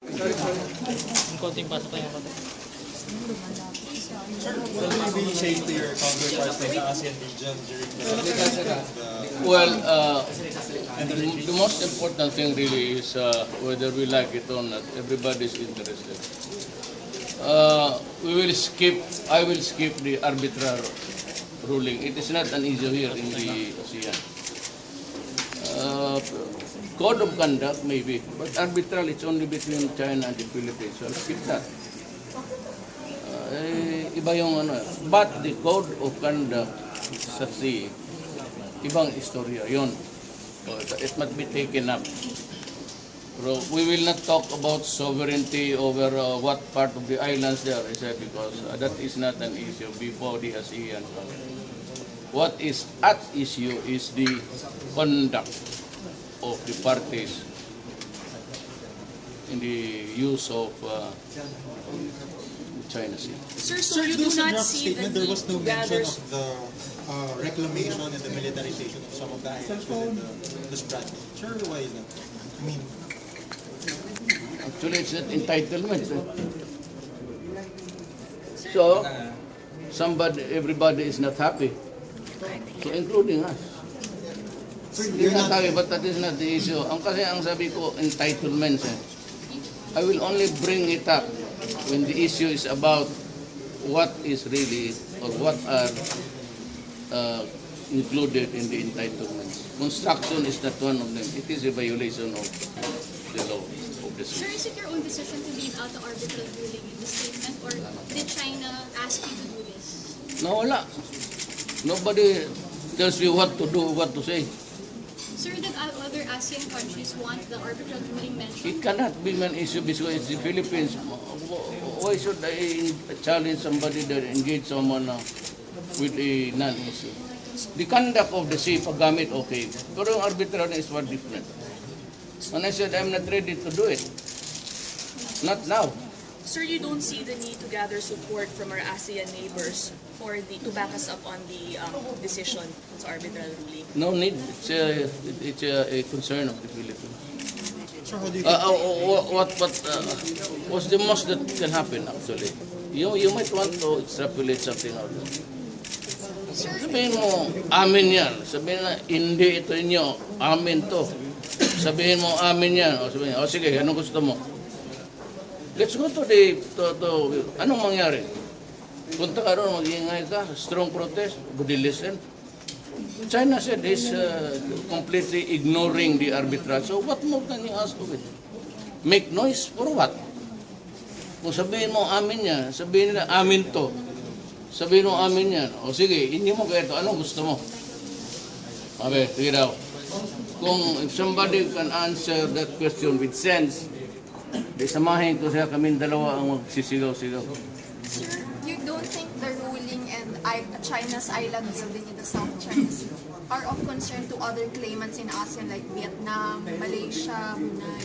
Yung konting pasok pa yung konti. Sir, what will be saying to your counterparts in the ASEAN region during Well, the most important thing really is whether we like it or not, everybody is interested. I will skip the arbitral ruling. It is not an issue here in the ASEAN. Code of conduct, maybe, but arbitral, it's only between China and the Philippines, so I'll skip that. Iba yung ano, but the code of conduct sa sea, ibang istorya yun. So it must be taken up. So we will not talk about sovereignty over what part of the islands there is, because that is not an issue before the ASEAN. What is at issue is the conduct of the parties in the use of China Sea. Sir, you do not see the there need was no to mention gather. of the reclamation and the militarization of some of the islands within the strategy. Sir, why is that? I mean, Actually, it's not entitlement. So, everybody is not happy, so including us. Hindi na tayo, but that is not the issue. Ang sabi ko, entitlements. I will only bring it up when the issue is about what is really or what are included in the entitlements. Construction is not one of them. It is a violation of the law of the Sir, sea. is it your own decision to leave out the arbitral ruling in the statement, or did China ask you to do this? No, wala. Nobody tells you what to do, what to say. Sir, did other ASEAN countries want the arbitral ruling mentioned? It cannot be an issue because it's the Philippines. Why should I challenge somebody that engage someone with a non-issue? The conduct of the sea, paggamit, okay. Pero yung arbitral is what different. And I said, I'm not ready to do it. Not now. Sir, you don't see the need to gather support from our ASEAN neighbors to back us up on the decision to arbitral ruling? No need. It's a concern of the Philippines. sir, how do you What's the most that can happen actually? You might want to extrapolate something out. Sabihin mo, amin yan. Sabihin na, hindi ito inyo, amin to. Sabihin mo, amin yan. O sabihin, sige, anong gusto mo? Let's go to anong mangyari? Punta ka ron, mag-iingay ka, strong protest, would you listen? China said is completely ignoring the arbitral. So what more can you ask of it? Make noise for what? Kung sabihin mo amin yan, sabihin nila amin to. Sabihin mo amin yan. O sige, hindi mo kaya ito. Anong gusto mo? Sabi, sige daw. Kung if somebody can answer that question with sense, di samahin ko siya, kaming dalawa ang magsisigaw-sigaw. Sir, you don't think the ruling and China's island building in the South China Sea are of concern to other claimants in ASEAN like Vietnam, Malaysia, Brunei?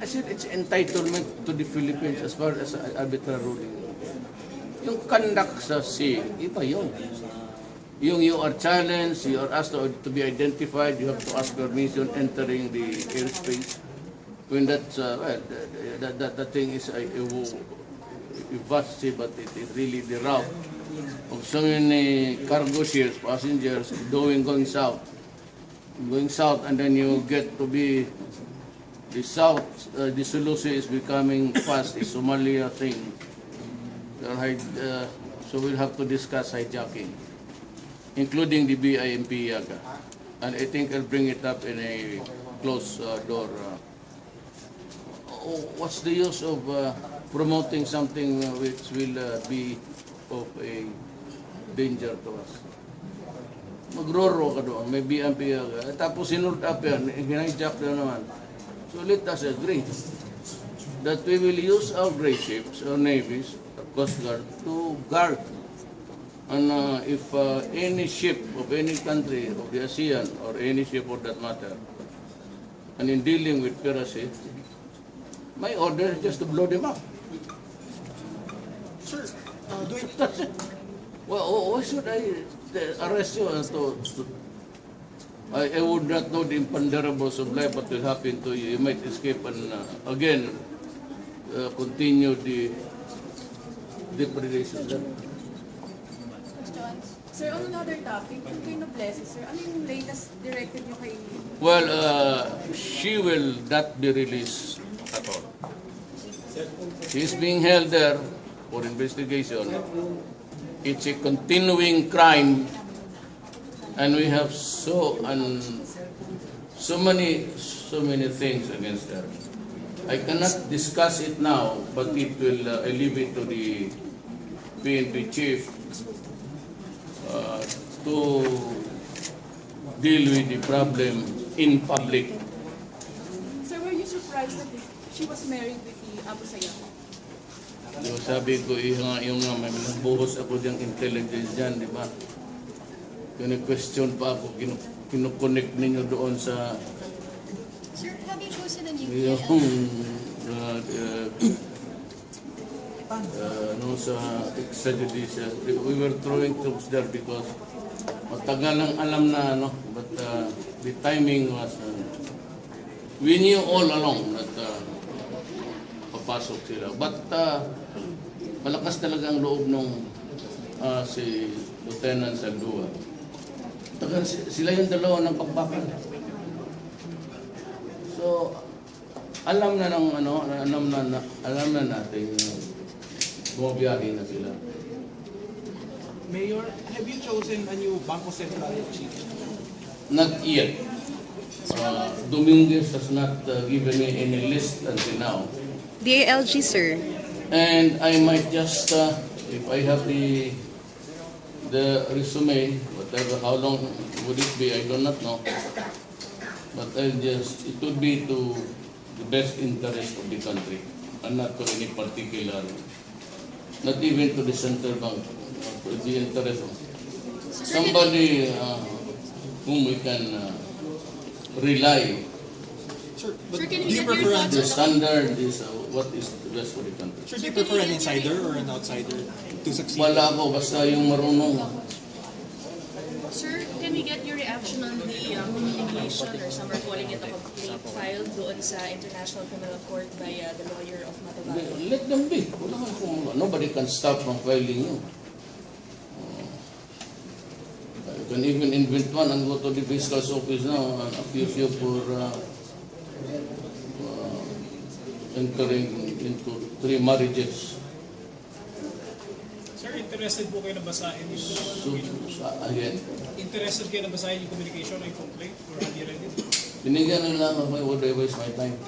I said it's entitlement to the Philippines as far as arbitral ruling. Yung conduct sa sea, iba yun. Yung you are challenged, you are asked to be identified, you have to ask permission entering the airspace. When that's, that thing is a vast sea, but it is really the route of so many cargo ships, passengers going south. Going south, and then you get to be the south, the Sulusi is becoming fast, the Somalia thing. So we'll have to discuss hijacking, including the BIMP Yaga. And I think I'll bring it up in a closed door. What's the use of promoting something which will be of a danger to us? Magroro ka doon, may BIMP Yaga. Tapos sinult up yan, hinajak na naman. So let us agree that we will use our gray ships or navies, Coast Guard, to guard. And if any ship of any country of the ASEAN or any ship for that matter, and in dealing with piracy, my order is just to blow them up. Sir, That's it. Well, why should I arrest you? I would not know the imponderables of life, what will happen to you. You might escape, and again, continue the depredation. Sir, on another topic, yung kay Noblesse, sir, ano yung latest directive nyo kay... Well, she will not be released at all. She is being held there for investigation. It's a continuing crime, and we have so many things against her. I cannot discuss it now, but it will. I leave it to the PNP chief to deal with the problem in public. Sir, were you surprised that she was married with the Abu Sayyaf? Yung sabi ko, yung may buhos ako diyang intelligence dyan, di ba? Question pa ako, kinoconnect ninyo doon sa Sir, have you chosen a new yung sa extrajudicial. We were throwing troops there because matagal nang alam na, but the timing was, we knew all along that papasok sila. But malakas talaga ang loob nung si Lieutenant Saldua. Sila yung dalawa ng pagbakan. So, alam na natin bumabiyahe na sila. Mayor, have you chosen a new Bangko Sentral chief? Not yet. Dominguez has not given me any list until now. DALG, sir. And I might just, if I have the resume, whatever, how long would it be, I do not know. But it would be to the best interest of the country, and not to any particular, not even to the central bank, to the interest of somebody whom we can rely. Sir, but Sir, can do we you get your prefer thoughts The on standard is what is the best for the country. Sir, do you prefer an insider or an outsider to succeed? Wala ako, basta yung marunong. Sir, can we get your reaction on the communication, or some are calling it a complaint filed doon sa International Criminal Court by the lawyer of Matabato? Let them be. Nobody can stop from filing you. You can even invent one and go to the fiscal's office now and accuse you for entering into 3 marriages. Sir, interested po kayo na basahin yung Again, Interested kayo na basahin yung communication o yung complaint? Or have you read it? binigyan na lang ako, would I waste my time?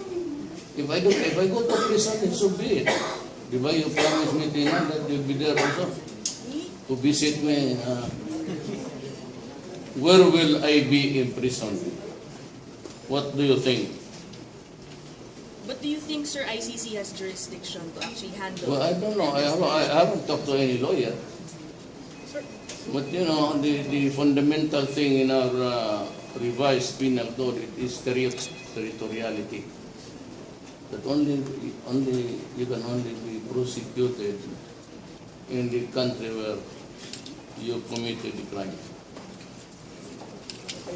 If I go to prison, it should be it. Di ba, you promised me Tina, that you'll be there also to visit me. Where will I be in prison? What do you think? But do you think, sir, ICC has jurisdiction to actually handle? Well, I don't know. I haven't talked to any lawyer. But the fundamental thing in our revised penal code is territoriality. That you can only be prosecuted in the country where you committed the crime.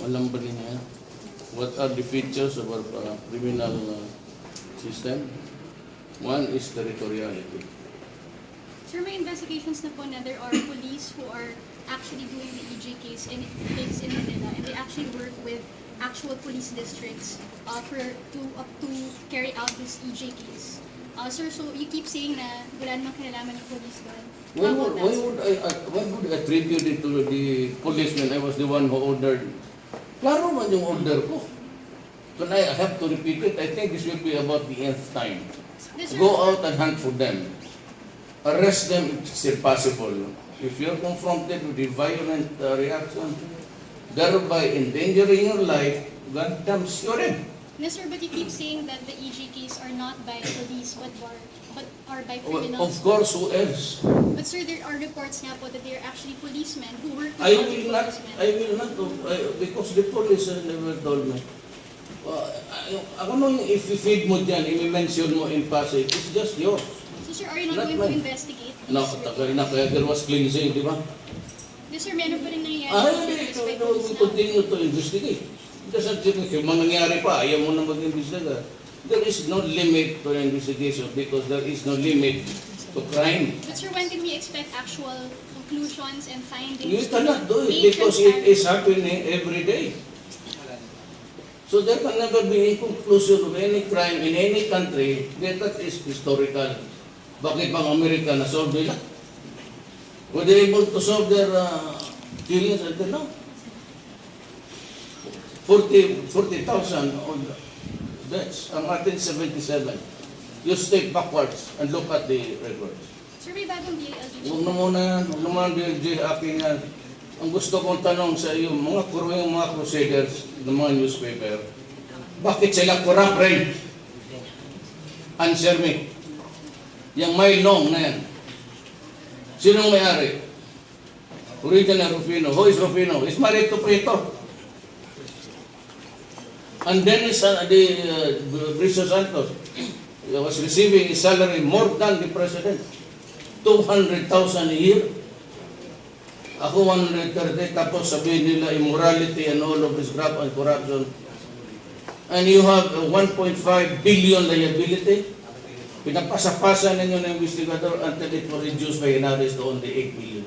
Alam ba niya? What are the features of our criminal system? One is territoriality. Sir, may investigations na po na there are police who are actually doing the EJ case in Manila, and they actually work with actual police districts to carry out this EJ case. Sir, so you keep saying na wala namang kinalaman ng police doon. Why would I attribute it to the policeman? I was the one who ordered. Klaro man yung order ko. So I have to repeat it. I think this will be about the nth time. Go out and hunt for them. Arrest them if still possible. If you're confronted with a violent reaction, thereby endangering your life, God damn you're in. Yes, sir, but you keep saying that the EJ case are not by police but are by Well, criminals. of course, who else? But sir, there are reports nga po that they are actually policemen who work with I other will not, policemen. because the police never told me. Ako nung i-feed mo dyan, i-mention mo in passage, it's just yours. So sir, are you not Not going to mine. investigate? No, tagal na, kaya there was cleansing, di ba? Yes, sir, meron pa rin nangyayari. Hindi, by we police now. continue to investigate. It doesn't mean kung mangyayari pa, ayaw mo na mag-investiga. There is no limit to investigation because there is no limit to crime. But sir, when can we expect actual conclusions and findings? You cannot do it Be because it transparent? is happening every day. So there can never be a conclusion of any crime in any country that is historical. Bakit bang Amerika na-solve nila? Were they able to solve their killings until now? 40,000 on deaths. Ang atin 77. You step backwards and look at the records. Sir, may bagong DILG. Huwag na muna yan. Huwag naman DLG aking yan. Ang gusto kong tanong sa iyo, mga crusaders ng mga newspaper, bakit sila corrupt rin? Answer me. Yung may long na yan. Sinong may-ari? Original Rufino. Who is Rufino? Is married to Prieto. And then Bricio Santos was receiving his salary more than the president. 200,000 a year. Ako 130, tapos sabihin nila immorality and all of this graft and corruption. And you have a 1.5 billion liability. Pinapasa-pasa ninyo ng investigador until it will reduce by another to only 8 billion.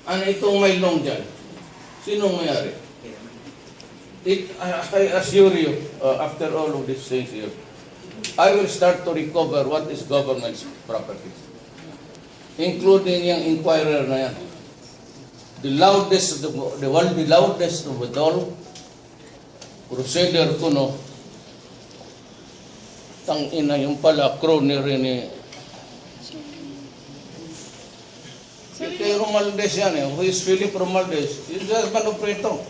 Ano itong may long dyan? Sinong mayari? I assure you, after all of these things here, I will start to recover what is government's property. Including yung inquirer na yan. The loudest of the loudest of it all, Crusader ko, no, tangina yung pala, crony rin ni kay Romualdez yan eh. Who is Philip Romualdez? He's just man of Prieto.